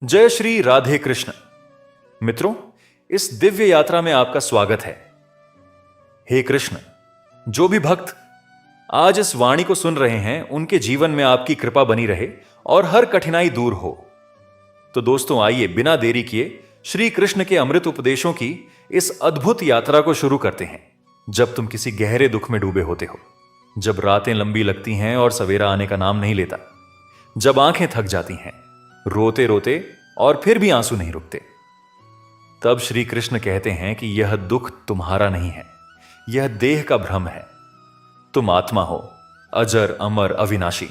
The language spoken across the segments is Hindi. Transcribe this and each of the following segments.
जय श्री राधे कृष्ण। मित्रों, इस दिव्य यात्रा में आपका स्वागत है। हे कृष्ण, जो भी भक्त आज इस वाणी को सुन रहे हैं उनके जीवन में आपकी कृपा बनी रहे और हर कठिनाई दूर हो। तो दोस्तों, आइए बिना देरी किए श्री कृष्ण के अमृत उपदेशों की इस अद्भुत यात्रा को शुरू करते हैं। जब तुम किसी गहरे दुख में डूबे होते हो, जब रातें लंबी लगती हैं और सवेरा आने का नाम नहीं लेता, जब आंखें थक जाती हैं रोते रोते और फिर भी आंसू नहीं रुकते, तब श्री कृष्ण कहते हैं कि यह दुख तुम्हारा नहीं है, यह देह का भ्रम है। तुम आत्मा हो, अजर अमर अविनाशी।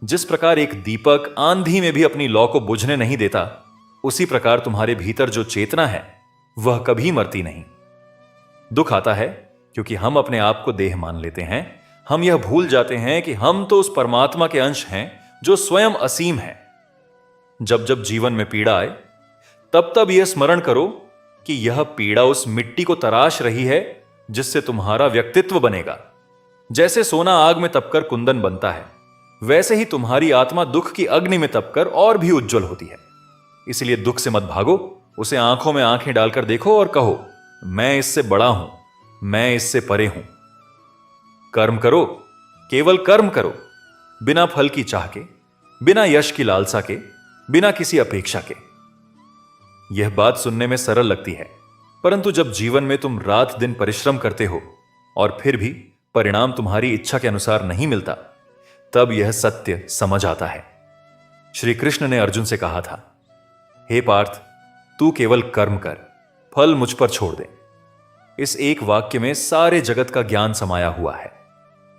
जिस प्रकार एक दीपक आंधी में भी अपनी लौ को बुझने नहीं देता, उसी प्रकार तुम्हारे भीतर जो चेतना है वह कभी मरती नहीं। दुख आता है क्योंकि हम अपने आप को देह मान लेते हैं। हम यह भूल जाते हैं कि हम तो उस परमात्मा के अंश हैं जो स्वयं असीम है। जब जब जीवन में पीड़ा आए, तब तब यह स्मरण करो कि यह पीड़ा उस मिट्टी को तराश रही है जिससे तुम्हारा व्यक्तित्व बनेगा। जैसे सोना आग में तपकर कुंदन बनता है, वैसे ही तुम्हारी आत्मा दुख की अग्नि में तपकर और भी उज्जवल होती है। इसलिए दुख से मत भागो, उसे आंखों में आंखें डालकर देखो और कहो, मैं इससे बड़ा हूं, मैं इससे परे हूं। कर्म करो, केवल कर्म करो, बिना फल की चाह के, बिना यश की लालसा के, बिना किसी अपेक्षा के। यह बात सुनने में सरल लगती है, परंतु जब जीवन में तुम रात दिन परिश्रम करते हो और फिर भी परिणाम तुम्हारी इच्छा के अनुसार नहीं मिलता, तब यह सत्य समझ आता है। श्री कृष्ण ने अर्जुन से कहा था, हे पार्थ, तू केवल कर्म कर, फल मुझ पर छोड़ दे। इस एक वाक्य में सारे जगत का ज्ञान समाया हुआ है।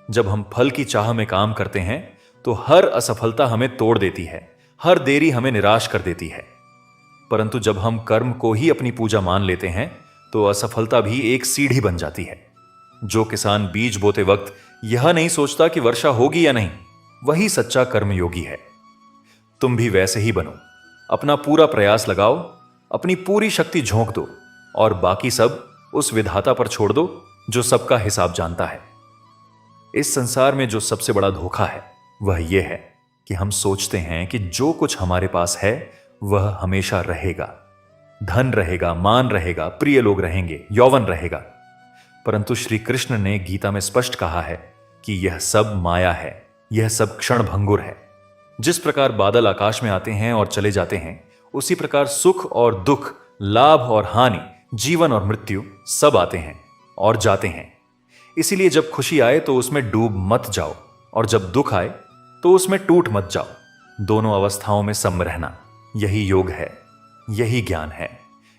जब हम फल की चाह में काम करते हैं तो हर असफलता हमें तोड़ देती है, हर देरी हमें निराश कर देती है। परंतु जब हम कर्म को ही अपनी पूजा मान लेते हैं तो असफलता भी एक सीढ़ी बन जाती है। जो किसान बीज बोते वक्त यह नहीं सोचता कि वर्षा होगी या नहीं, वही सच्चा कर्मयोगी है। तुम भी वैसे ही बनो, अपना पूरा प्रयास लगाओ, अपनी पूरी शक्ति झोंक दो और बाकी सब उस विधाता पर छोड़ दो जो सबका हिसाब जानता है। इस संसार में जो सबसे बड़ा धोखा है वह यह है कि हम सोचते हैं कि जो कुछ हमारे पास है वह हमेशा रहेगा। धन रहेगा, मान रहेगा, प्रिय लोग रहेंगे, यौवन रहेगा। परंतु श्री कृष्ण ने गीता में स्पष्ट कहा है कि यह सब माया है, यह सब क्षण भंगुर है। जिस प्रकार बादल आकाश में आते हैं और चले जाते हैं, उसी प्रकार सुख और दुख, लाभ और हानि, जीवन और मृत्यु सब आते हैं और जाते हैं। इसीलिए जब खुशी आए तो उसमें डूब मत जाओ और जब दुख आए तो उसमें टूट मत जाओ। दोनों अवस्थाओं में सम रहना, यही योग है, यही ज्ञान है,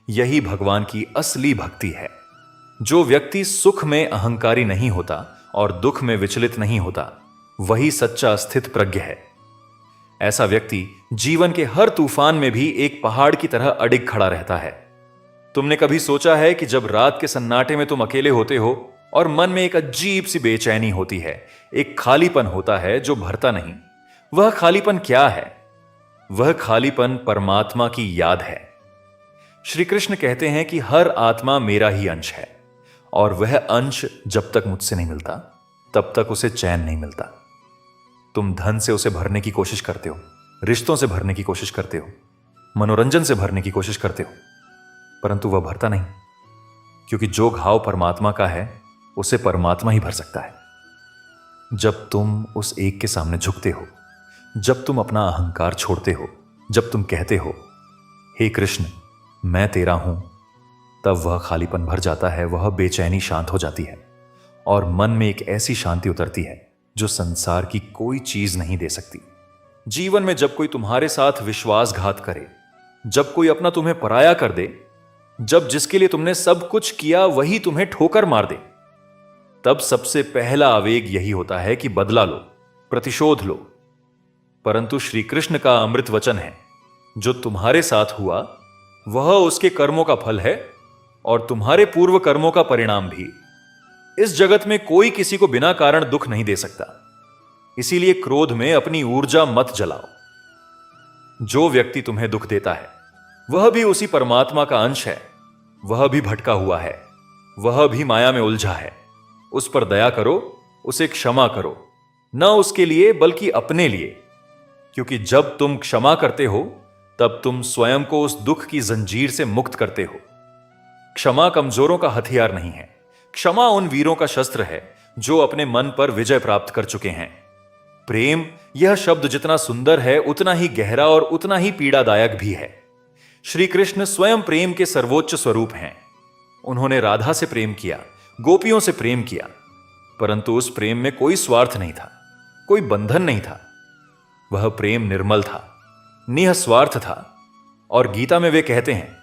यही भगवान की असली भक्ति है। जो व्यक्ति सुख में अहंकारी नहीं होता और दुख में विचलित नहीं होता, वही सच्चा स्थित प्रज्ञ है। ऐसा व्यक्ति जीवन के हर तूफान में भी एक पहाड़ की तरह अडिग खड़ा रहता है। तुमने कभी सोचा है कि जब रात के सन्नाटे में तुम अकेले होते हो और मन में एक अजीब सी बेचैनी होती है, एक खालीपन होता है जो भरता नहीं, वह खालीपन क्या है? वह खालीपन परमात्मा की याद है। श्री कृष्ण कहते हैं कि हर आत्मा मेरा ही अंश है और वह अंश जब तक मुझसे नहीं मिलता तब तक उसे चैन नहीं मिलता। तुम धन से उसे भरने की कोशिश करते हो, रिश्तों से भरने की कोशिश करते हो, मनोरंजन से भरने की कोशिश करते हो, परंतु वह भरता नहीं, क्योंकि जो घाव परमात्मा का है उसे परमात्मा ही भर सकता है। जब तुम उस एक के सामने झुकते हो, जब तुम अपना अहंकार छोड़ते हो, जब तुम कहते हो, हे कृष्ण मैं तेरा हूं, तब वह खालीपन भर जाता है, वह बेचैनी शांत हो जाती है और मन में एक ऐसी शांति उतरती है जो संसार की कोई चीज नहीं दे सकती। जीवन में जब कोई तुम्हारे साथ विश्वासघात करे, जब कोई अपना तुम्हें पराया कर दे, जब जिसके लिए तुमने सब कुछ किया वही तुम्हें ठोकर मार दे, तब सबसे पहला आवेग यही होता है कि बदला लो, प्रतिशोध लो। परंतु श्री कृष्ण का अमृत वचन है, जो तुम्हारे साथ हुआ वह उसके कर्मों का फल है और तुम्हारे पूर्व कर्मों का परिणाम भी। इस जगत में कोई किसी को बिना कारण दुख नहीं दे सकता, इसीलिए क्रोध में अपनी ऊर्जा मत जलाओ। जो व्यक्ति तुम्हें दुख देता है वह भी उसी परमात्मा का अंश है, वह भी भटका हुआ है, वह भी माया में उलझा है। उस पर दया करो, उसे क्षमा करो, न उसके लिए बल्कि अपने लिए, क्योंकि जब तुम क्षमा करते हो तब तुम स्वयं को उस दुख की जंजीर से मुक्त करते हो। क्षमा कमजोरों का हथियार नहीं है, क्षमा उन वीरों का शस्त्र है जो अपने मन पर विजय प्राप्त कर चुके हैं। प्रेम, यह शब्द जितना सुंदर है उतना ही गहरा और उतना ही पीड़ादायक भी है। श्री कृष्ण स्वयं प्रेम के सर्वोच्च स्वरूप हैं। उन्होंने राधा से प्रेम किया, गोपियों से प्रेम किया, परंतु उस प्रेम में कोई स्वार्थ नहीं था, कोई बंधन नहीं था। वह प्रेम निर्मल था, निःस्वार्थ था। और गीता में वे कहते हैं,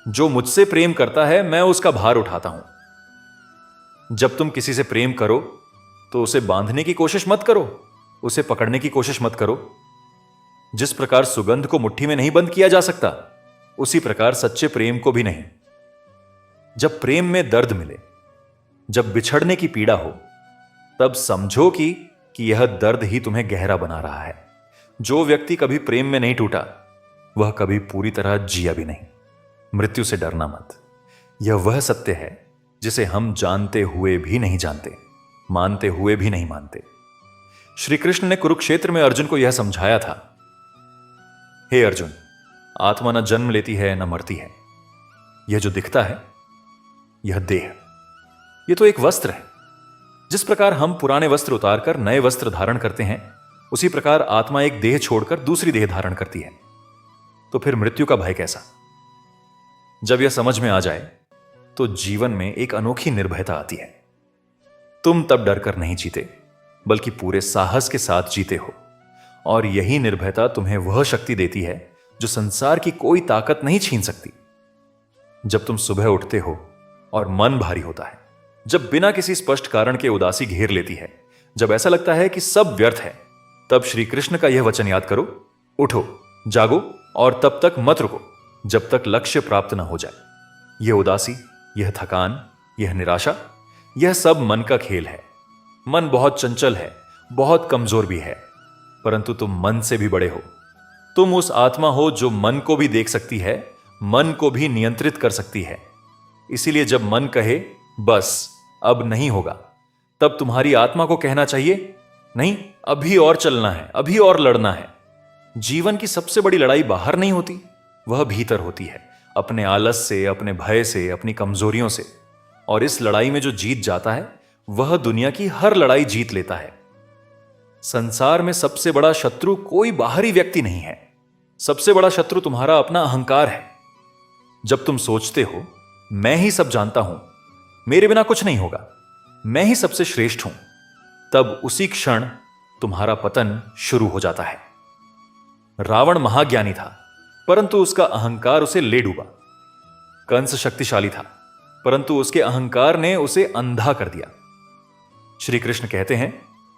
जो मुझसे प्रेम करता है मैं उसका भार उठाता हूं। जब तुम किसी से प्रेम करो तो उसे बांधने की कोशिश मत करो, उसे पकड़ने की कोशिश मत करो। जिस प्रकार सुगंध को मुट्ठी में नहीं बंद किया जा सकता, उसी प्रकार सच्चे प्रेम को भी नहीं। जब प्रेम में दर्द मिले, जब बिछड़ने की पीड़ा हो, तब समझो कि यह दर्द ही तुम्हें गहरा बना रहा है। जो व्यक्ति कभी प्रेम में नहीं टूटा, वह कभी पूरी तरह जिया भी नहीं। मृत्यु से डरना मत। यह वह सत्य है जिसे हम जानते हुए भी नहीं जानते, मानते हुए भी नहीं मानते। श्री कृष्ण ने कुरुक्षेत्र में अर्जुन को यह समझाया था, हे अर्जुन, आत्मा न जन्म लेती है न मरती है। यह जो दिखता है, यह देह, यह तो एक वस्त्र है। जिस प्रकार हम पुराने वस्त्र उतारकर नए वस्त्र धारण करते हैं, उसी प्रकार आत्मा एक देह छोड़कर दूसरी देह धारण करती है। तो फिर मृत्यु का भय कैसा? जब यह समझ में आ जाए तो जीवन में एक अनोखी निर्भयता आती है। तुम तब डरकर नहीं जीते, बल्कि पूरे साहस के साथ जीते हो। और यही निर्भयता तुम्हें वह शक्ति देती है जो संसार की कोई ताकत नहीं छीन सकती। जब तुम सुबह उठते हो और मन भारी होता है, जब बिना किसी स्पष्ट कारण के उदासी घेर लेती है, जब ऐसा लगता है कि सब व्यर्थ है, तब श्री कृष्ण का यह वचन याद करो, उठो, जागो और तब तक मत रुको जब तक लक्ष्य प्राप्त न हो जाए। यह उदासी, यह थकान, यह निराशा, यह सब मन का खेल है। मन बहुत चंचल है, बहुत कमजोर भी है, परंतु तुम मन से भी बड़े हो। तुम उस आत्मा हो जो मन को भी देख सकती है, मन को भी नियंत्रित कर सकती है। इसीलिए जब मन कहे बस अब नहीं होगा, तब तुम्हारी आत्मा को कहना चाहिए, नहीं, अभी और चलना है, अभी और लड़ना है। जीवन की सबसे बड़ी लड़ाई बाहर नहीं होती, वह भीतर होती है, अपने आलस से, अपने भय से, अपनी कमजोरियों से। और इस लड़ाई में जो जीत जाता है, वह दुनिया की हर लड़ाई जीत लेता है। संसार में सबसे बड़ा शत्रु कोई बाहरी व्यक्ति नहीं है, सबसे बड़ा शत्रु तुम्हारा अपना अहंकार है। जब तुम सोचते हो मैं ही सब जानता हूं, मेरे बिना कुछ नहीं होगा, मैं ही सबसे श्रेष्ठ हूं, तब उसी क्षण तुम्हारा पतन शुरू हो जाता है। रावण महाज्ञानी था, परंतु उसका अहंकार उसे ले डूबा। कंस शक्तिशाली था, परंतु उसके अहंकार ने उसे अंधा कर दिया। श्री कृष्ण कहते हैं,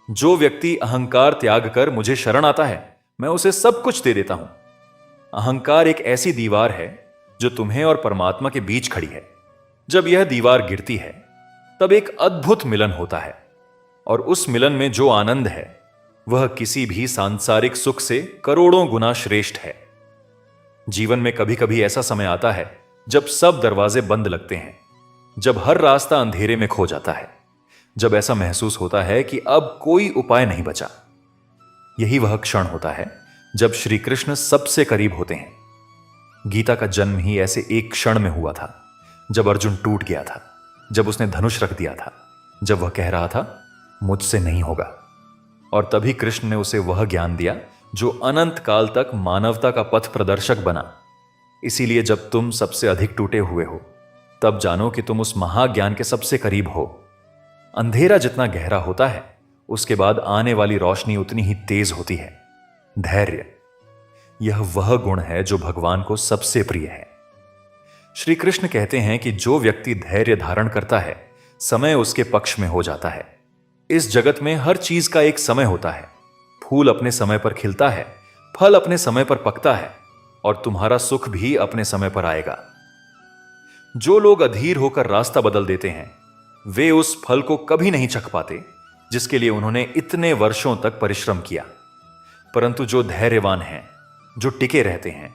जो व्यक्ति अहंकार त्याग कर मुझे शरण आता है, मैं उसे सब कुछ दे देता हूं। अहंकार एक ऐसी दीवार है जो तुम्हें और परमात्मा के बीच खड़ी है। जब यह दीवार गिरती है, तब एक अद्भुत मिलन होता है, और उस मिलन में जो आनंद है, वह किसी भी सांसारिक सुख से करोड़ों गुना श्रेष्ठ है। जीवन में कभी कभी ऐसा समय आता है जब सब दरवाजे बंद लगते हैं, जब हर रास्ता अंधेरे में खो जाता है, जब ऐसा महसूस होता है कि अब कोई उपाय नहीं बचा। यही वह क्षण होता है जब श्री कृष्ण सबसे करीब होते हैं। गीता का जन्म ही ऐसे एक क्षण में हुआ था, जब अर्जुन टूट गया था, जब उसने धनुष रख दिया था, जब वह कह रहा था मुझसे नहीं होगा। और तभी कृष्ण ने उसे वह ज्ञान दिया जो अनंत काल तक मानवता का पथ प्रदर्शक बना। इसीलिए जब तुम सबसे अधिक टूटे हुए हो, तब जानो कि तुम उस महाज्ञान के सबसे करीब हो। अंधेरा जितना गहरा होता है, उसके बाद आने वाली रोशनी उतनी ही तेज होती है। धैर्य, यह वह गुण है जो भगवान को सबसे प्रिय है। श्री कृष्ण कहते हैं कि जो व्यक्ति धैर्य धारण करता है, समय उसके पक्ष में हो जाता है। इस जगत में हर चीज का एक समय होता है। फूल अपने समय पर खिलता है, फल अपने समय पर पकता है, और तुम्हारा सुख भी अपने समय पर आएगा। जो लोग अधीर होकर रास्ता बदल देते हैं, वे उस फल को कभी नहीं चख पाते जिसके लिए उन्होंने इतने वर्षों तक परिश्रम किया। परंतु जो धैर्यवान हैं, जो टिके रहते हैं,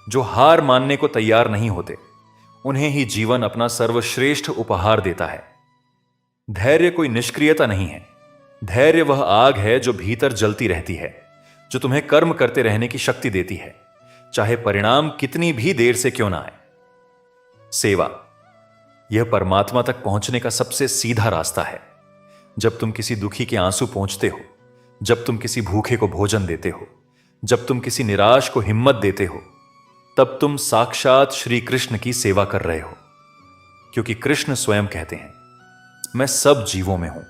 जो हार मानने को तैयार नहीं होते, उन्हें ही जीवन अपना सर्वश्रेष्ठ उपहार देता है। धैर्य कोई निष्क्रियता नहीं है। धैर्य वह आग है जो भीतर जलती रहती है, जो तुम्हें कर्म करते रहने की शक्ति देती है। चाहे परिणाम कितनी भी देर से क्यों ना आए। सेवा, यह परमात्मा तक पहुंचने का सबसे सीधा रास्ता है। जब तुम किसी दुखी के आंसू पोंछते हो, जब तुम किसी भूखे को भोजन देते हो, जब तुम किसी निराश को हिम्मत देते हो, तब तुम साक्षात श्री कृष्ण की सेवा कर रहे हो। क्योंकि कृष्ण स्वयं कहते हैं, मैं सब जीवों में हूं,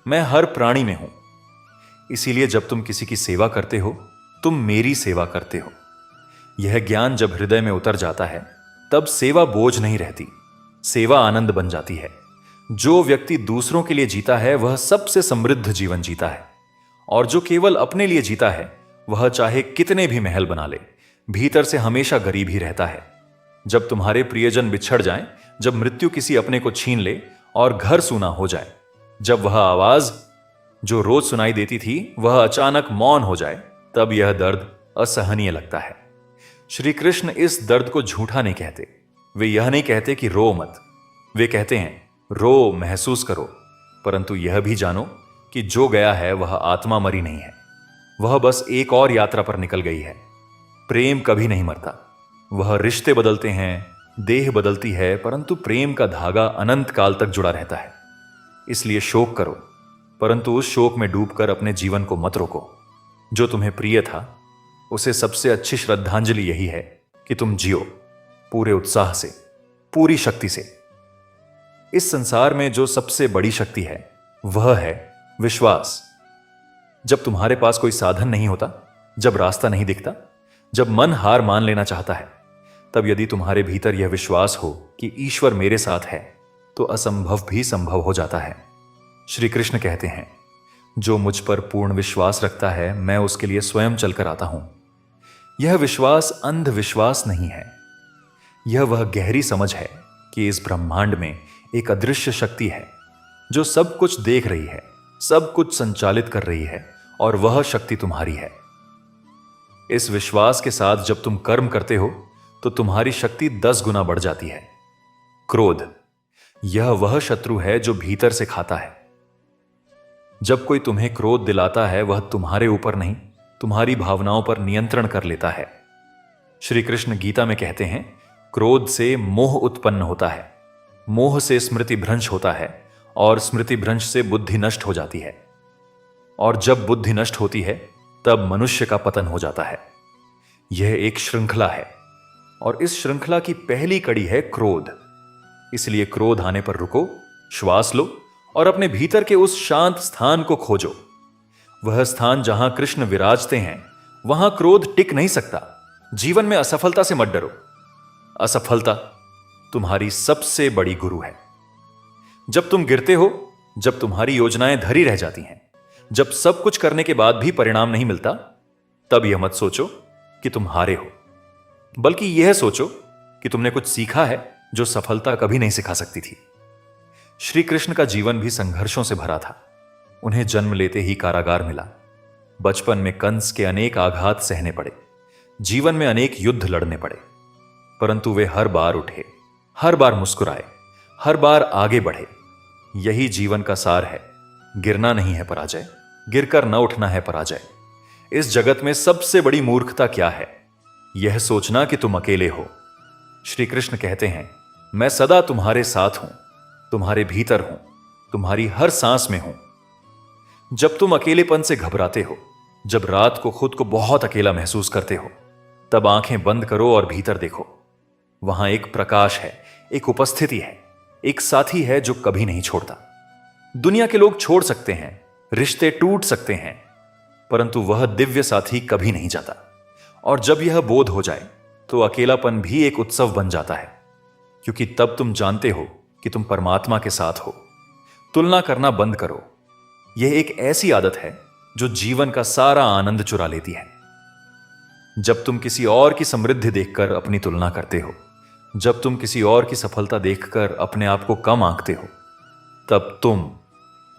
मैं हर प्राणी में हूं। इसीलिए जब तुम किसी की सेवा करते हो, तुम मेरी सेवा करते हो। यह ज्ञान जब हृदय में उतर जाता है, तब सेवा बोझ नहीं रहती, सेवा आनंद बन जाती है। जो व्यक्ति दूसरों के लिए जीता है, वह सबसे समृद्ध जीवन जीता है। और जो केवल अपने लिए जीता है, वह चाहे कितने भी महल बना ले, भीतर से हमेशा गरीब ही रहता है। जब तुम्हारे प्रियजन बिछड़ जाएं, जब मृत्यु किसी अपने को छीन ले और घर सूना हो जाए, जब वह आवाज जो रोज सुनाई देती थी वह अचानक मौन हो जाए, तब यह दर्द असहनीय लगता है। श्री कृष्ण इस दर्द को झूठा नहीं कहते। वे यह नहीं कहते कि रो मत, वे कहते हैं रो, महसूस करो, परंतु यह भी जानो कि जो गया है वह आत्मा मरी नहीं है, वह बस एक और यात्रा पर निकल गई है। प्रेम कभी नहीं मरता। वह रिश्ते बदलते हैं, देह बदलती है, परंतु प्रेम का धागा अनंत काल तक जुड़ा रहता है। इसलिए शोक करो, परंतु उस शोक में डूबकर अपने जीवन को मत रोको। जो तुम्हें प्रिय था, उसे सबसे अच्छी श्रद्धांजलि यही है कि तुम जियो पूरे उत्साह से, पूरी शक्ति से। इस संसार में जो सबसे बड़ी शक्ति है वह है विश्वास। जब तुम्हारे पास कोई साधन नहीं होता, जब रास्ता नहीं दिखता, जब मन हार मान लेना चाहता है, तब यदि तुम्हारे भीतर यह विश्वास हो कि ईश्वर मेरे साथ है, तो असंभव भी संभव हो जाता है। श्री कृष्ण कहते हैं, जो मुझ पर पूर्ण विश्वास रखता है, मैं उसके लिए स्वयं चलकर आता हूं। यह विश्वास अंधविश्वास नहीं है, यह वह गहरी समझ है कि इस ब्रह्मांड में एक अदृश्य शक्ति है जो सब कुछ देख रही है, सब कुछ संचालित कर रही है, और वह शक्ति तुम्हारी है। इस विश्वास के साथ जब तुम कर्म करते हो, तो तुम्हारी शक्ति 10 गुना बढ़ जाती है। क्रोध, यह वह शत्रु है जो भीतर से खाता है। जब कोई तुम्हें क्रोध दिलाता है, वह तुम्हारे ऊपर नहीं, तुम्हारी भावनाओं पर नियंत्रण कर लेता है। श्री कृष्ण गीता में कहते हैं, क्रोध से मोह उत्पन्न होता है, मोह से स्मृति भ्रंश होता है, और स्मृति भ्रंश से बुद्धि नष्ट हो जाती है। और जब बुद्धि नष्ट होती है, तब मनुष्य का पतन हो जाता है। यह एक श्रृंखला है, और इस श्रृंखला की पहली कड़ी है क्रोध। इसलिए क्रोध आने पर रुको, श्वास लो और अपने भीतर के उस शांत स्थान को खोजो। वह स्थान जहां कृष्ण विराजते हैं, वहां क्रोध टिक नहीं सकता। जीवन में असफलता से मत डरो। असफलता तुम्हारी सबसे बड़ी गुरु है। जब तुम गिरते हो, जब तुम्हारी योजनाएं धरी रह जाती हैं, जब सब कुछ करने के बाद भी परिणाम नहीं मिलता, तब यह मत सोचो कि तुम हारे हो, बल्कि यह सोचो कि तुमने कुछ सीखा है जो सफलता कभी नहीं सिखा सकती थी। श्री कृष्ण का जीवन भी संघर्षों से भरा था। उन्हें जन्म लेते ही कारागार मिला, बचपन में कंस के अनेक आघात सहने पड़े, जीवन में अनेक युद्ध लड़ने पड़े, परंतु वे हर बार उठे, हर बार मुस्कुराए, हर बार आगे बढ़े। यही जीवन का सार है। गिरना नहीं है पराजय, गिरकर न उठना है पराजय। इस जगत में सबसे बड़ी मूर्खता क्या है? यह सोचना कि तुम अकेले हो। श्री कृष्ण कहते हैं, मैं सदा तुम्हारे साथ हूं, तुम्हारे भीतर हूं, तुम्हारी हर सांस में हूं। जब तुम अकेलेपन से घबराते हो, जब रात को खुद को बहुत अकेला महसूस करते हो, तब आंखें बंद करो और भीतर देखो। वहां एक प्रकाश है, एक उपस्थिति है, एक साथी है जो कभी नहीं छोड़ता। दुनिया के लोग छोड़ सकते हैं, रिश्ते टूट सकते हैं, परंतु वह दिव्य साथी कभी नहीं जाता। और जब यह बोध हो जाए, तो अकेलापन भी एक उत्सव बन जाता है, क्योंकि तब तुम जानते हो कि तुम परमात्मा के साथ हो। तुलना करना बंद करो। यह एक ऐसी आदत है जो जीवन का सारा आनंद चुरा लेती है। जब तुम किसी और की समृद्धि देखकर अपनी तुलना करते हो, जब तुम किसी और की सफलता देखकर अपने आप को कम आंकते हो, तब तुम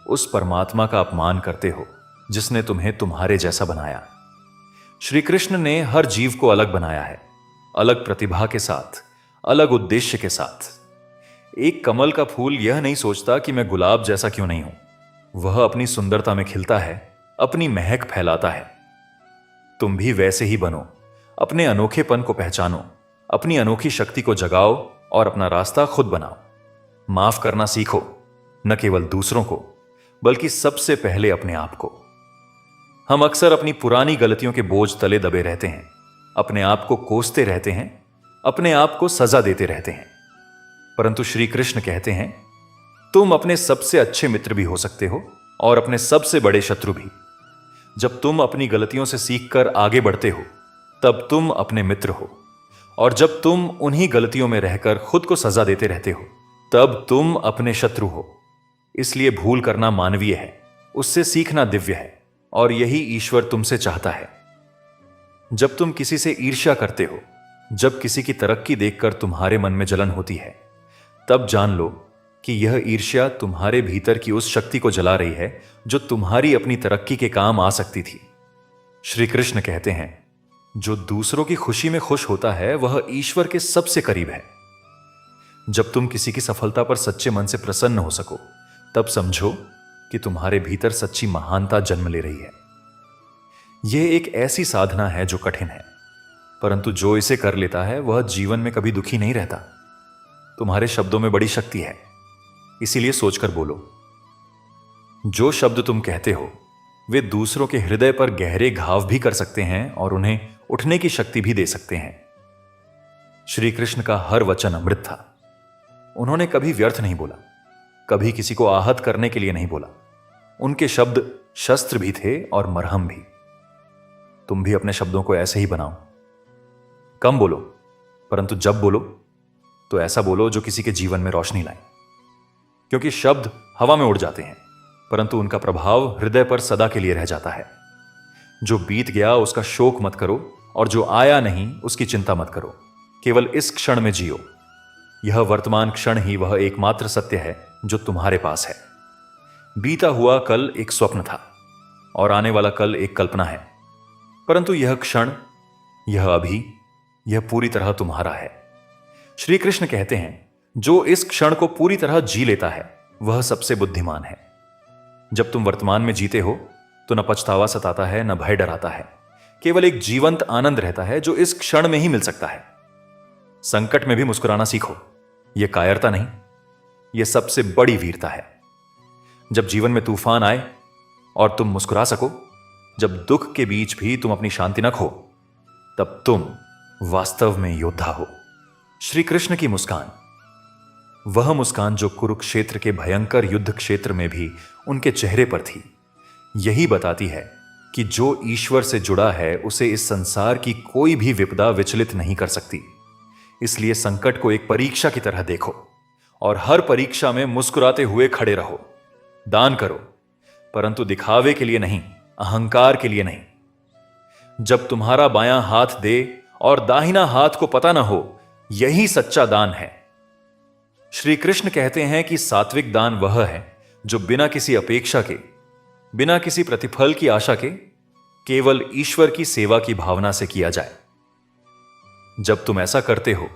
उस परमात्मा का अपमान करते हो जिसने तुम्हें तुम्हारे जैसा बनाया। श्री कृष्ण ने हर जीव को अलग बनाया है, अलग प्रतिभा के साथ, अलग उद्देश्य के साथ। एक कमल का फूल यह नहीं सोचता कि मैं गुलाब जैसा क्यों नहीं हूं। वह अपनी सुंदरता में खिलता है, अपनी महक फैलाता है। तुम भी वैसे ही बनो, अपने अनोखेपन को पहचानो, अपनी अनोखी शक्ति को जगाओ और अपना रास्ता खुद बनाओ। माफ करना सीखो, न केवल दूसरों को बल्कि सबसे पहले अपने आप को। हम अक्सर अपनी पुरानी गलतियों के बोझ तले दबे रहते हैं, अपने आप को कोसते रहते हैं, अपने आप को सजा देते रहते हैं। परंतु श्री कृष्ण कहते हैं, तुम अपने सबसे अच्छे मित्र भी हो सकते हो और अपने सबसे बड़े शत्रु भी। जब तुम अपनी गलतियों से सीखकर आगे बढ़ते हो तब तुम अपने मित्र हो, और जब तुम उन्हीं गलतियों में रहकर खुद को सजा देते रहते हो तब तुम अपने शत्रु हो। इसलिए भूल करना मानवीय है, उससे सीखना दिव्य है, और यही ईश्वर तुमसे चाहता है। जब तुम किसी से ईर्ष्या करते हो, जब किसी की तरक्की देखकर तुम्हारे मन में जलन होती है, तब जान लो कि यह ईर्ष्या तुम्हारे भीतर की उस शक्ति को जला रही है जो तुम्हारी अपनी तरक्की के काम आ सकती थी। श्री कृष्ण कहते हैं, जो दूसरों की खुशी में खुश होता है वह ईश्वर के सबसे करीब है। जब तुम किसी की सफलता पर सच्चे मन से प्रसन्न हो सको तब समझो कि तुम्हारे भीतर सच्ची महानता जन्म ले रही है। यह एक ऐसी साधना है जो कठिन है, परंतु जो इसे कर लेता है वह जीवन में कभी दुखी नहीं रहता। तुम्हारे शब्दों में बड़ी शक्ति है, इसीलिए सोचकर बोलो। जो शब्द तुम कहते हो वे दूसरों के हृदय पर गहरे घाव भी कर सकते हैं और उन्हें उठने की शक्ति भी दे सकते हैं। श्री कृष्ण का हर वचन अमृत था। उन्होंने कभी व्यर्थ नहीं बोला, कभी किसी को आहत करने के लिए नहीं बोला। उनके शब्द शस्त्र भी थे और मरहम भी। तुम भी अपने शब्दों को ऐसे ही बनाओ। कम बोलो, परंतु जब बोलो तो ऐसा बोलो जो किसी के जीवन में रोशनी लाए। क्योंकि शब्द हवा में उड़ जाते हैं, परंतु उनका प्रभाव हृदय पर सदा के लिए रह जाता है। जो बीत गया उसका शोक मत करो, और जो आया नहीं उसकी चिंता मत करो। केवल इस क्षण में जियो। यह वर्तमान क्षण ही वह एकमात्र सत्य है जो तुम्हारे पास है। बीता हुआ कल एक स्वप्न था और आने वाला कल एक कल्पना है, परंतु यह क्षण, यह अभी, यह पूरी तरह तुम्हारा है। श्री कृष्ण कहते हैं, जो इस क्षण को पूरी तरह जी लेता है वह सबसे बुद्धिमान है। जब तुम वर्तमान में जीते हो तो न पछतावा सताता है, न भय डराता है। केवल एक जीवंत आनंद रहता है जो इस क्षण में ही मिल सकता है। संकट में भी मुस्कुराना सीखो। यह कायरता नहीं, यह सबसे बड़ी वीरता है। जब जीवन में तूफान आए और तुम मुस्कुरा सको, जब दुख के बीच भी तुम अपनी शांति न खो, तब तुम वास्तव में योद्धा हो। श्री कृष्ण की मुस्कान, वह मुस्कान जो कुरुक्षेत्र के भयंकर युद्ध क्षेत्र में भी उनके चेहरे पर थी, यही बताती है कि जो ईश्वर से जुड़ा है उसे इस संसार की कोई भी विपदा विचलित नहीं कर सकती। इसलिए संकट को एक परीक्षा की तरह देखो और हर परीक्षा में मुस्कुराते हुए खड़े रहो। दान करो, परंतु दिखावे के लिए नहीं, अहंकार के लिए नहीं। जब तुम्हारा बायां हाथ दे और दाहिना हाथ को पता ना हो, यही सच्चा दान है। श्री कृष्ण कहते हैं कि सात्विक दान वह है जो बिना किसी अपेक्षा के, बिना किसी प्रतिफल की आशा के, केवल ईश्वर की सेवा की भावना से किया जाए। जब तुम ऐसा करते हो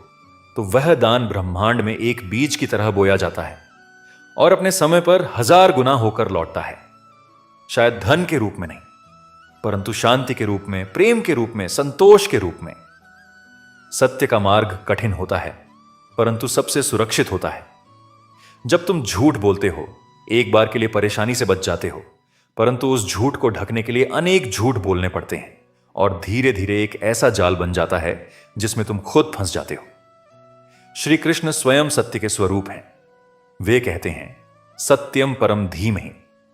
तो वह दान ब्रह्मांड में एक बीज की तरह बोया जाता है और अपने समय पर 1000 गुना होकर लौटता है। शायद धन के रूप में नहीं, परंतु शांति के रूप में, प्रेम के रूप में, संतोष के रूप में। सत्य का मार्ग कठिन होता है, परंतु सबसे सुरक्षित होता है। जब तुम झूठ बोलते हो, एक बार के लिए परेशानी से बच जाते हो, परंतु उस झूठ को ढकने के लिए अनेक झूठ बोलने पड़ते हैं और धीरे धीरे एक ऐसा जाल बन जाता है जिसमें तुम खुद फंस जाते हो। श्री कृष्ण स्वयं सत्य के स्वरूप हैं। वे कहते हैं, सत्यम परम धीमहि,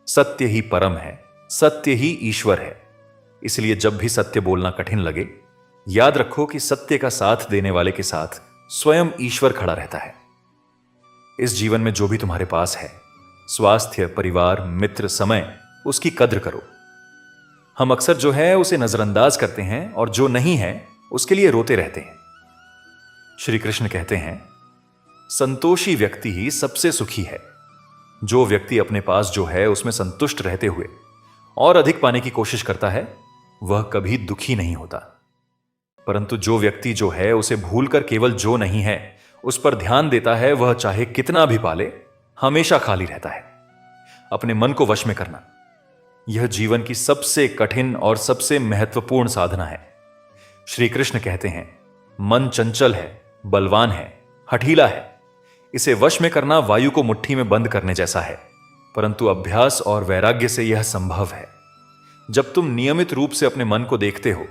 सत्य ही परम है, सत्य ही ईश्वर है। इसलिए जब भी सत्य बोलना कठिन लगे, याद रखो कि सत्य का साथ देने वाले के साथ स्वयं ईश्वर खड़ा रहता है। इस जीवन में जो भी तुम्हारे पास है, स्वास्थ्य, परिवार, मित्र, समय, उसकी कद्र करो। हम अक्सर जो है उसे नजरअंदाज करते हैं और जो नहीं है उसके लिए रोते रहते हैं। श्री कृष्ण कहते हैं, संतोषी व्यक्ति ही सबसे सुखी है। जो व्यक्ति अपने पास जो है उसमें संतुष्ट रहते हुए और अधिक पाने की कोशिश करता है, वह कभी दुखी नहीं होता। परंतु जो व्यक्ति जो है उसे भूलकर केवल जो नहीं है उस पर ध्यान देता है, वह चाहे कितना भी पाले, हमेशा खाली रहता है। अपने मन को वश में करना, यह जीवन की सबसे कठिन और सबसे महत्वपूर्ण साधना है। श्री कृष्ण कहते हैं, मन चंचल है, बलवान है, हठीला है। इसे वश में करना वायु को मुट्ठी में बंद करने जैसा है, परंतु अभ्यास और वैराग्य से यह संभव है। जब तुम नियमित रूप से अपने मन को देखते हो,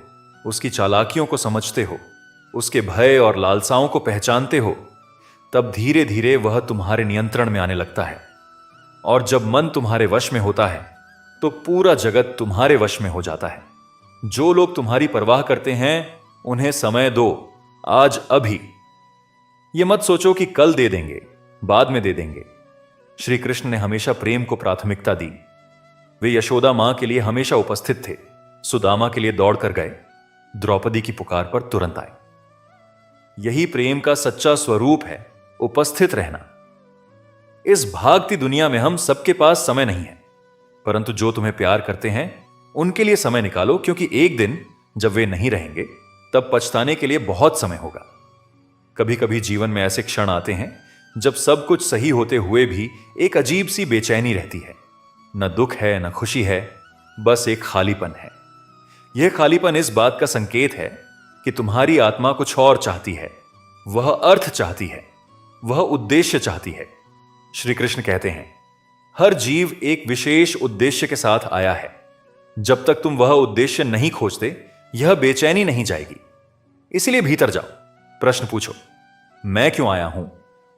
उसकी चालाकियों को समझते हो, उसके भय और लालसाओं को पहचानते हो, तब धीरे धीरे वह तुम्हारे नियंत्रण में आने लगता है। और जब मन तुम्हारे वश में होता है तो पूरा जगत तुम्हारे वश में हो जाता है। जो लोग तुम्हारी परवाह करते हैं उन्हें समय दो, आज अभी। यह मत सोचो कि कल दे देंगे, बाद में दे देंगे। श्री कृष्ण ने हमेशा प्रेम को प्राथमिकता दी। वे यशोदा मां के लिए हमेशा उपस्थित थे, सुदामा के लिए दौड़ कर गए, द्रौपदी की पुकार पर तुरंत आए। यही प्रेम का सच्चा स्वरूप है, उपस्थित रहना। इस भागती दुनिया में हम सबके पास समय नहीं है, परंतु जो तुम्हें प्यार करते हैं उनके लिए समय निकालो, क्योंकि एक दिन जब वे नहीं रहेंगे तब पछताने के लिए बहुत समय होगा। कभी कभी जीवन में ऐसे क्षण आते हैं जब सब कुछ सही होते हुए भी एक अजीब सी बेचैनी रहती है। न दुख है, न खुशी है, बस एक खालीपन है। यह खालीपन इस बात का संकेत है कि तुम्हारी आत्मा कुछ और चाहती है। वह अर्थ चाहती है, वह उद्देश्य चाहती है। श्री कृष्ण कहते हैं, हर जीव एक विशेष उद्देश्य के साथ आया है। जब तक तुम वह उद्देश्य नहीं खोजते, यह बेचैनी नहीं जाएगी। इसलिए भीतर जाओ, प्रश्न पूछो, मैं क्यों आया हूं,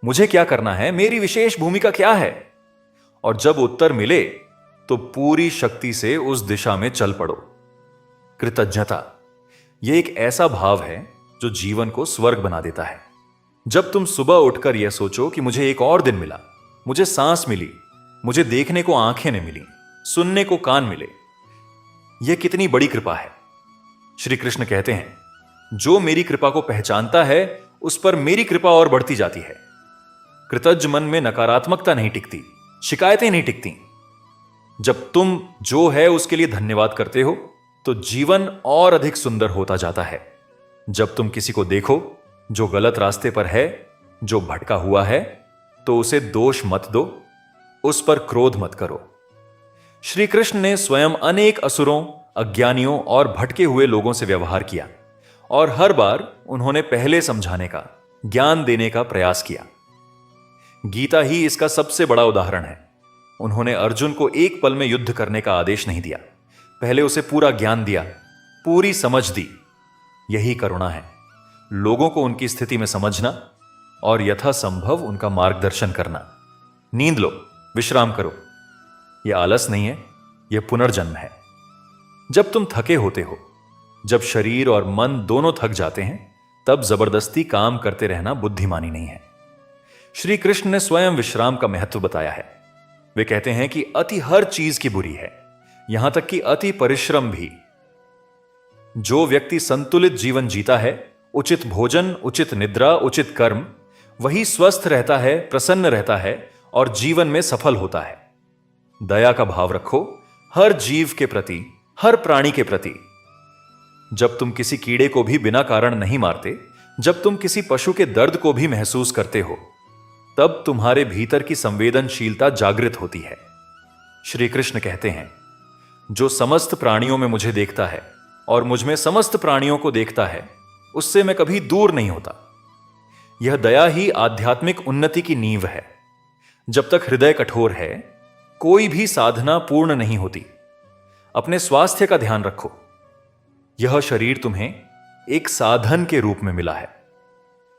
मुझे क्या करना है, मेरी विशेष भूमिका क्या है। और जब उत्तर मिले तो पूरी शक्ति से उस दिशा में चल पड़ो। कृतज्ञता यह एक ऐसा भाव है जो जीवन को स्वर्ग बना देता है। जब तुम सुबह उठकर यह सोचो कि मुझे एक और दिन मिला, मुझे सांस मिली, मुझे देखने को आंखें ने मिली, सुनने को कान मिले, यह कितनी बड़ी कृपा है। श्री कृष्ण कहते हैं, जो मेरी कृपा को पहचानता है उस पर मेरी कृपा और बढ़ती जाती है। कृतज्ञ मन में नकारात्मकता नहीं टिकती, शिकायतें नहीं टिकती। जब तुम जो है उसके लिए धन्यवाद करते हो तो जीवन और अधिक सुंदर होता जाता है। जब तुम किसी को देखो जो गलत रास्ते पर है, जो भटका हुआ है, तो उसे दोष मत दो, उस पर क्रोध मत करो। श्री कृष्ण ने स्वयं अनेक असुरों, अज्ञानियों और भटके हुए लोगों से व्यवहार किया और हर बार उन्होंने पहले समझाने का, ज्ञान देने का प्रयास किया। गीता ही इसका सबसे बड़ा उदाहरण है। उन्होंने अर्जुन को एक पल में युद्ध करने का आदेश नहीं दिया, पहले उसे पूरा ज्ञान दिया, पूरी समझ दी। यही करुणा है, लोगों को उनकी स्थिति में समझना और यथासंभव उनका मार्गदर्शन करना। नींद लो, विश्राम करो। यह आलस नहीं है, यह पुनर्जन्म है। जब तुम थके होते हो, जब शरीर और मन दोनों थक जाते हैं, तब जबरदस्ती काम करते रहना बुद्धिमानी नहीं है। श्री कृष्ण ने स्वयं विश्राम का महत्व बताया है। वे कहते हैं कि अति हर चीज की बुरी है, यहां तक कि अति परिश्रम भी। जो व्यक्ति संतुलित जीवन जीता है, उचित भोजन, उचित निद्रा, उचित कर्म, वही स्वस्थ रहता है, प्रसन्न रहता है और जीवन में सफल होता है। दया का भाव रखो हर जीव के प्रति, हर प्राणी के प्रति। जब तुम किसी कीड़े को भी बिना कारण नहीं मारते, जब तुम किसी पशु के दर्द को भी महसूस करते हो, तब तुम्हारे भीतर की संवेदनशीलता जागृत होती है। श्री कृष्ण कहते हैं, जो समस्त प्राणियों में मुझे देखता है और मुझमें समस्त प्राणियों को देखता है, उससे मैं कभी दूर नहीं होता। यह दया ही आध्यात्मिक उन्नति की नींव है। जब तक हृदय कठोर है, कोई भी साधना पूर्ण नहीं होती। अपने स्वास्थ्य का ध्यान रखो। यह शरीर तुम्हें एक साधन के रूप में मिला है।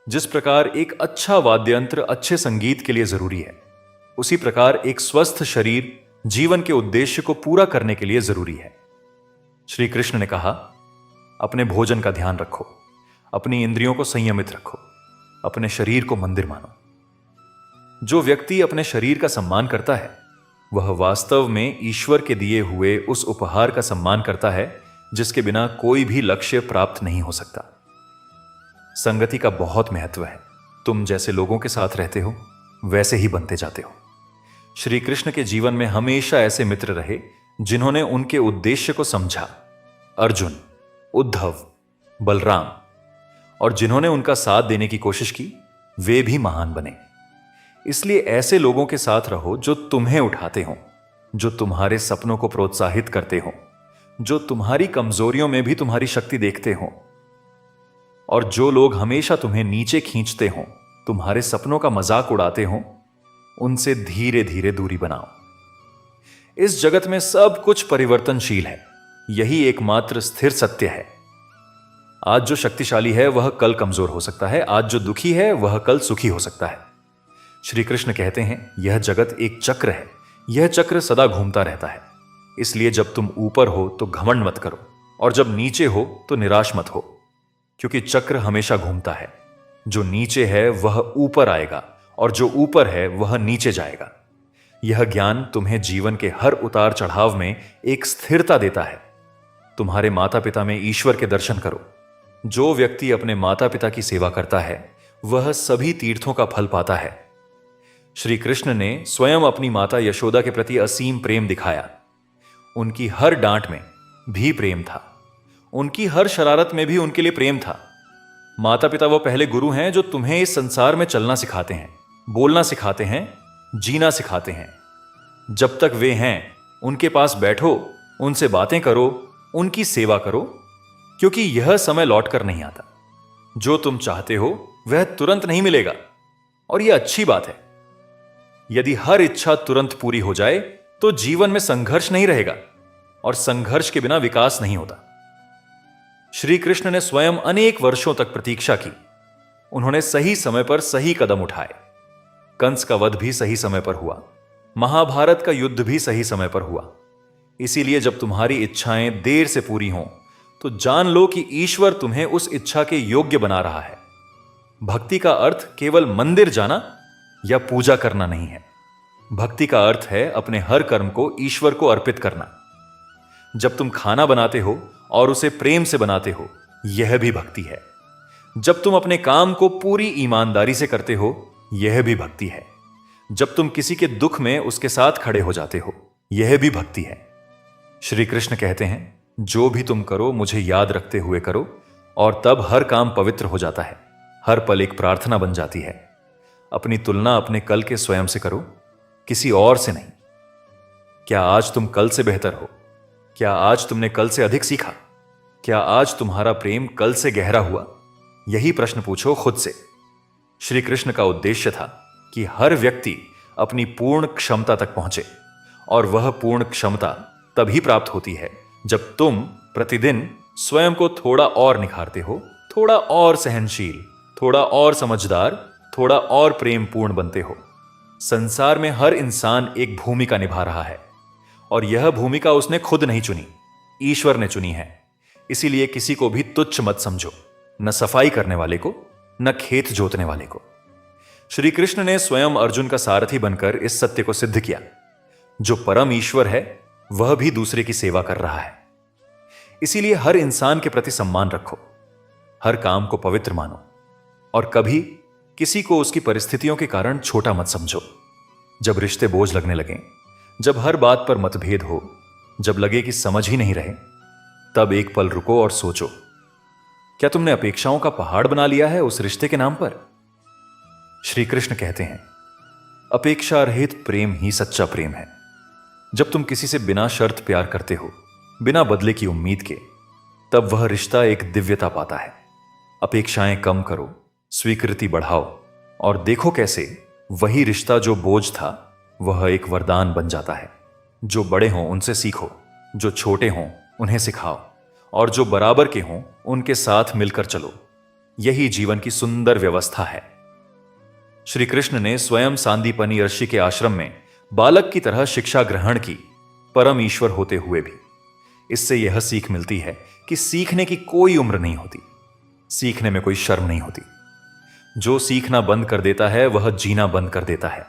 जिस प्रकार एक अच्छा वाद्य यंत्र अच्छे संगीत के लिए जरूरी है, उसी प्रकार एक स्वस्थ शरीर जीवन के उद्देश्य को पूरा करने के लिए जरूरी है। श्री कृष्ण ने कहा, अपने भोजन का ध्यान रखो, अपनी इंद्रियों को संयमित रखो, अपने शरीर को मंदिर मानो। जो व्यक्ति अपने शरीर का सम्मान करता है, वह वास्तव में ईश्वर के दिए हुए उस उपहार का सम्मान करता है जिसके बिना कोई भी लक्ष्य प्राप्त नहीं हो सकता। संगति का बहुत महत्व है। तुम जैसे लोगों के साथ रहते हो, वैसे ही बनते जाते हो। श्री कृष्ण के जीवन में हमेशा ऐसे मित्र रहे जिन्होंने उनके उद्देश्य को समझा। अर्जुन, उद्धव, बलराम, और जिन्होंने उनका साथ देने की कोशिश की, वे भी महान बने। इसलिए ऐसे लोगों के साथ रहो जो तुम्हें उठाते हो, जो तुम्हारे सपनों को प्रोत्साहित करते हो, जो तुम्हारी कमजोरियों में भी तुम्हारी शक्ति देखते हो। और जो लोग हमेशा तुम्हें नीचे खींचते हों, तुम्हारे सपनों का मजाक उड़ाते हों, उनसे धीरे धीरे दूरी बनाओ। इस जगत में सब कुछ परिवर्तनशील है, यही एकमात्र स्थिर सत्य है। आज जो शक्तिशाली है वह कल कमजोर हो सकता है, आज जो दुखी है वह कल सुखी हो सकता है। श्री कृष्ण कहते हैं, यह जगत एक चक्र है, यह चक्र सदा घूमता रहता है। इसलिए जब तुम ऊपर हो तो घमंड मत करो, और जब नीचे हो तो निराश मत हो, क्योंकि चक्र हमेशा घूमता है। जो नीचे है वह ऊपर आएगा, और जो ऊपर है वह नीचे जाएगा। यह ज्ञान तुम्हें जीवन के हर उतार चढ़ाव में एक स्थिरता देता है। तुम्हारे माता पिता में ईश्वर के दर्शन करो। जो व्यक्ति अपने माता पिता की सेवा करता है वह सभी तीर्थों का फल पाता है। श्री कृष्ण ने स्वयं अपनी माता यशोदा के प्रति असीम प्रेम दिखाया। उनकी हर डांट में भी प्रेम था, उनकी हर शरारत में भी उनके लिए प्रेम था। माता पिता वो पहले गुरु हैं जो तुम्हें इस संसार में चलना सिखाते हैं, बोलना सिखाते हैं, जीना सिखाते हैं। जब तक वे हैं उनके पास बैठो, उनसे बातें करो, उनकी सेवा करो, क्योंकि यह समय लौटकर नहीं आता। जो तुम चाहते हो वह तुरंत नहीं मिलेगा, और यह अच्छी बात है। यदि हर इच्छा तुरंत पूरी हो जाए तो जीवन में संघर्ष नहीं रहेगा, और संघर्ष के बिना विकास नहीं होता। श्री कृष्ण ने स्वयं अनेक वर्षों तक प्रतीक्षा की। उन्होंने सही समय पर सही कदम उठाए। कंस का वध भी सही समय पर हुआ, महाभारत का युद्ध भी सही समय पर हुआ। इसीलिए जब तुम्हारी इच्छाएं देर से पूरी हों तो जान लो कि ईश्वर तुम्हें उस इच्छा के योग्य बना रहा है। भक्ति का अर्थ केवल मंदिर जाना या पूजा करना नहीं है। भक्ति का अर्थ है अपने हर कर्म को ईश्वर को अर्पित करना। जब तुम खाना बनाते हो और उसे प्रेम से बनाते हो, यह भी भक्ति है। जब तुम अपने काम को पूरी ईमानदारी से करते हो, यह भी भक्ति है। जब तुम किसी के दुख में उसके साथ खड़े हो जाते हो, यह भी भक्ति है। श्री कृष्ण कहते हैं, जो भी तुम करो मुझे याद रखते हुए करो, और तब हर काम पवित्र हो जाता है, हर पल एक प्रार्थना बन जाती है। अपनी तुलना अपने कल के स्वयं से करो, किसी और से नहीं। क्या आज तुम कल से बेहतर हो? क्या आज तुमने कल से अधिक सीखा? क्या आज तुम्हारा प्रेम कल से गहरा हुआ? यही प्रश्न पूछो खुद से। श्री कृष्ण का उद्देश्य था कि हर व्यक्ति अपनी पूर्ण क्षमता तक पहुंचे, और वह पूर्ण क्षमता तभी प्राप्त होती है जब तुम प्रतिदिन स्वयं को थोड़ा और निखारते हो, थोड़ा और सहनशील, थोड़ा और समझदार, थोड़ा और प्रेमपूर्ण बनते हो। संसार में हर इंसान एक भूमिका निभा रहा है, और यह भूमिका उसने खुद नहीं चुनी, ईश्वर ने चुनी है। इसीलिए किसी को भी तुच्छ मत समझो, न सफाई करने वाले को, न खेत जोतने वाले को। श्री कृष्ण ने स्वयं अर्जुन का सारथी बनकर इस सत्य को सिद्ध किया। जो परम ईश्वर है वह भी दूसरे की सेवा कर रहा है। इसीलिए हर इंसान के प्रति सम्मान रखो, हर काम को पवित्र मानो, और कभी किसी को उसकी परिस्थितियों के कारण छोटा मत समझो। जब रिश्ते बोझ लगने लगें, जब हर बात पर मतभेद हो, जब लगे कि समझ ही नहीं रहे, तब एक पल रुको और सोचो, क्या तुमने अपेक्षाओं का पहाड़ बना लिया है उस रिश्ते के नाम पर? श्री कृष्ण कहते हैं, अपेक्षा रहित प्रेम ही सच्चा प्रेम है। जब तुम किसी से बिना शर्त प्यार करते हो, बिना बदले की उम्मीद के, तब वह रिश्ता एक दिव्यता पाता है। अपेक्षाएं कम करो, स्वीकृति बढ़ाओ, और देखो कैसे वही रिश्ता जो बोझ था वह एक वरदान बन जाता है। जो बड़े हों उनसे सीखो, जो छोटे हों उन्हें सिखाओ, और जो बराबर के हों उनके साथ मिलकर चलो। यही जीवन की सुंदर व्यवस्था है। श्री कृष्ण ने स्वयं सांदीपनी ऋषि के आश्रम में बालक की तरह शिक्षा ग्रहण की, परम ईश्वर होते हुए भी। इससे यह सीख मिलती है कि सीखने की कोई उम्र नहीं होती, सीखने में कोई शर्म नहीं होती। जो सीखना बंद कर देता है वह जीना बंद कर देता है।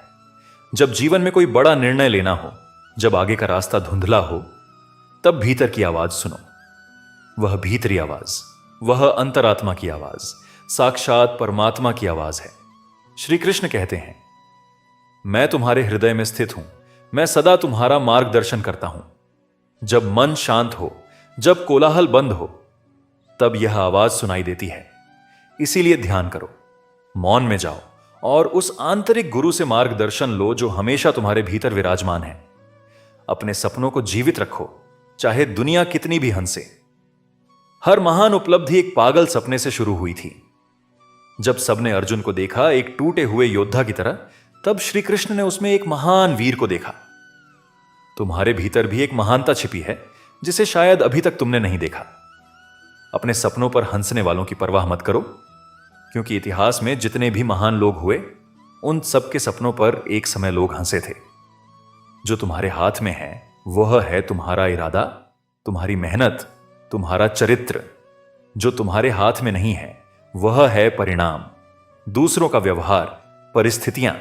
जब जीवन में कोई बड़ा निर्णय लेना हो, जब आगे का रास्ता धुंधला हो, तब भीतर की आवाज सुनो। वह भीतरी आवाज, वह अंतरात्मा की आवाज, साक्षात परमात्मा की आवाज है। श्री कृष्ण कहते हैं, मैं तुम्हारे हृदय में स्थित हूं, मैं सदा तुम्हारा मार्गदर्शन करता हूं। जब मन शांत हो, जब कोलाहल बंद हो, तब यह आवाज सुनाई देती है। इसीलिए ध्यान करो, मौन में जाओ, और उस आंतरिक गुरु से मार्गदर्शन लो जो हमेशा तुम्हारे भीतर विराजमान है। अपने सपनों को जीवित रखो, चाहे दुनिया कितनी भी हंसे। हर महान उपलब्धि एक पागल सपने से शुरू हुई थी। जब सबने अर्जुन को देखा एक टूटे हुए योद्धा की तरह, तब श्री कृष्ण ने उसमें एक महान वीर को देखा। तुम्हारे भीतर भी एक महानता छिपी है जिसे शायद अभी तक तुमने नहीं देखा। अपने सपनों पर हंसने वालों की परवाह मत करो, क्योंकि इतिहास में जितने भी महान लोग हुए, उन सबके सपनों पर एक समय लोग हंसे थे। जो तुम्हारे हाथ में है वह है तुम्हारा इरादा, तुम्हारी मेहनत, तुम्हारा चरित्र। जो तुम्हारे हाथ में नहीं है वह है परिणाम, दूसरों का व्यवहार, परिस्थितियां।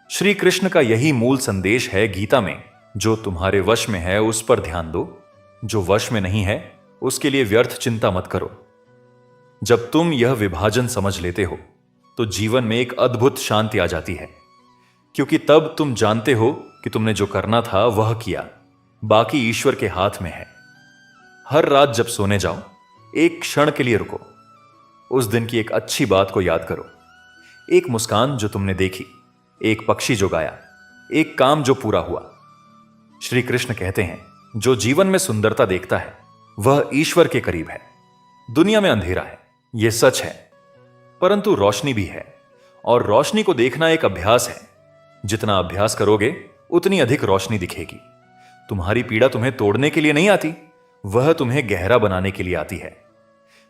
श्री कृष्ण का यही मूल संदेश है गीता में। जो तुम्हारे वश में है उस पर ध्यान दो, जो वश में नहीं है उसके लिए व्यर्थ चिंता मत करो। जब तुम यह विभाजन समझ लेते हो तो जीवन में एक अद्भुत शांति आ जाती है, क्योंकि तब तुम जानते हो कि तुमने जो करना था वह किया, बाकी ईश्वर के हाथ में है। हर रात जब सोने जाओ, एक क्षण के लिए रुको, उस दिन की एक अच्छी बात को याद करो। एक मुस्कान जो तुमने देखी, एक पक्षी जो गाया, एक काम जो पूरा हुआ। श्री कृष्ण कहते हैं, जो जीवन में सुंदरता देखता है वह ईश्वर के करीब है। दुनिया में अंधेरा है, यह सच है, परंतु रोशनी भी है, और रोशनी को देखना एक अभ्यास है। जितना अभ्यास करोगे उतनी अधिक रोशनी दिखेगी। तुम्हारी पीड़ा तुम्हें तोड़ने के लिए नहीं आती, वह तुम्हें गहरा बनाने के लिए आती है।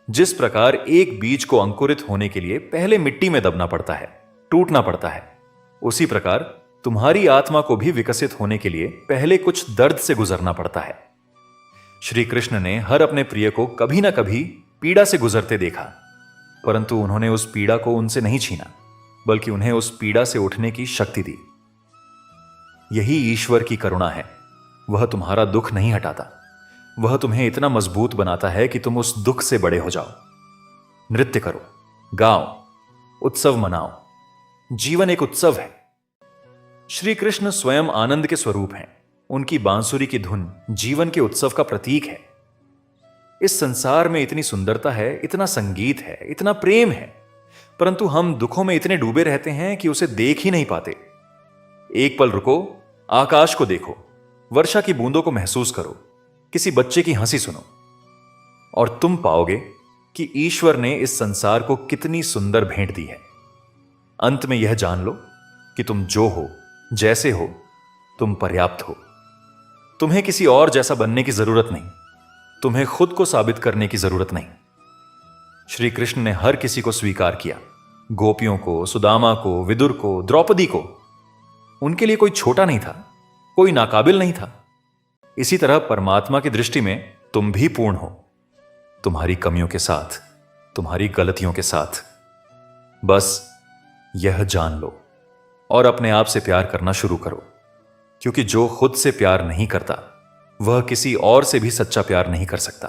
जिस प्रकार एक बीज को अंकुरित होने के लिए पहले मिट्टी में दबना पड़ता है, टूटना पड़ता है, उसी प्रकार तुम्हारी आत्मा को भी विकसित होने के लिए पहले कुछ दर्द से गुजरना पड़ता है। श्री कृष्ण ने हर अपने प्रिय को कभी ना कभी पीड़ा से गुजरते देखा, परंतु उन्होंने उस पीड़ा को उनसे नहीं छीना, बल्कि उन्हें उस पीड़ा से उठने की शक्ति दी। यही ईश्वर की करुणा है। वह तुम्हारा दुख नहीं हटाता, वह तुम्हें इतना मजबूत बनाता है कि तुम उस दुख से बड़े हो जाओ। नृत्य करो, गाओ, उत्सव मनाओ। जीवन एक उत्सव है। श्री कृष्ण स्वयं आनंद के स्वरूप हैं। उनकी बांसुरी की धुन जीवन के उत्सव का प्रतीक है। इस संसार में इतनी सुंदरता है, इतना संगीत है, इतना प्रेम है, परंतु हम दुखों में इतने डूबे रहते हैं कि उसे देख ही नहीं पाते। एक पल रुको, आकाश को देखो, वर्षा की बूंदों को महसूस करो, किसी बच्चे की हंसी सुनो, और तुम पाओगे कि ईश्वर ने इस संसार को कितनी सुंदर भेंट दी है। अंत में यह जान लो कि तुम जो हो, जैसे हो, तुम पर्याप्त हो। तुम्हें किसी और जैसा बनने की जरूरत नहीं, तुम्हें खुद को साबित करने की जरूरत नहीं। श्री कृष्ण ने हर किसी को स्वीकार किया, गोपियों को, सुदामा को, विदुर को, द्रौपदी को। उनके लिए कोई छोटा नहीं था, कोई नाकाबिल नहीं था। इसी तरह परमात्मा की दृष्टि में तुम भी पूर्ण हो, तुम्हारी कमियों के साथ, तुम्हारी गलतियों के साथ। बस यह जान लो और अपने आप से प्यार करना शुरू करो, क्योंकि जो खुद से प्यार नहीं करता वह किसी और से भी सच्चा प्यार नहीं कर सकता।